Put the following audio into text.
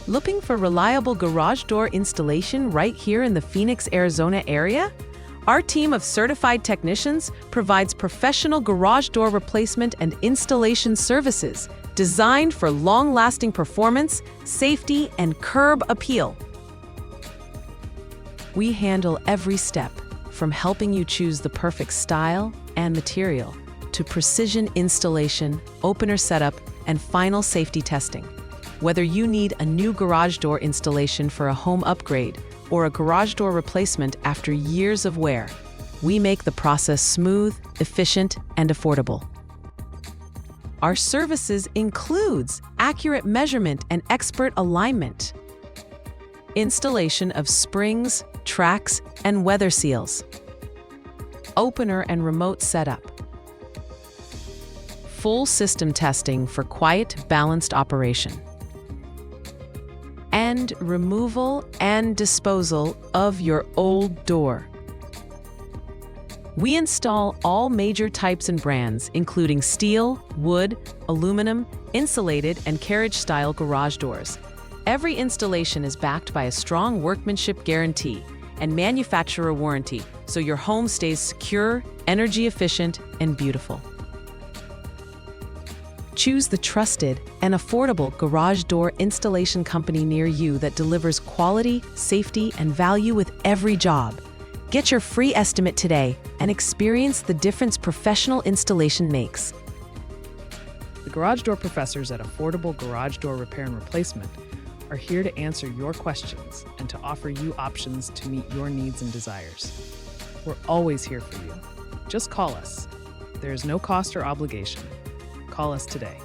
Looking for reliable garage door installation right here in the Phoenix, Arizona area? Our team of certified technicians provides professional garage door replacement and installation services designed for long-lasting performance, safety, and curb appeal. We handle every step, from helping you choose the perfect style and material to precision installation, opener setup, and final safety testing. Whether you need a new garage door installation for a home upgrade or a garage door replacement after years of wear, we make the process smooth, efficient, and affordable. Our services includes accurate measurement and expert alignment, installation of springs, tracks, and weather seals, opener and remote setup, full system testing for quiet, balanced operation, and removal and disposal of your old door. We install all major types and brands, including steel, wood, aluminum, insulated, and carriage-style garage doors. Every installation is backed by a strong workmanship guarantee and manufacturer warranty, so your home stays secure, energy efficient, and beautiful. Choose the trusted and affordable garage door installation company near you that delivers quality, safety, and value with every job. Get your free estimate today and experience the difference professional installation makes. The Garage Door Professors at Affordable Garage Door Repair and Replacement are here to answer your questions and to offer you options to meet your needs and desires. We're always here for you. Just call us. There is no cost or obligation. Call us today.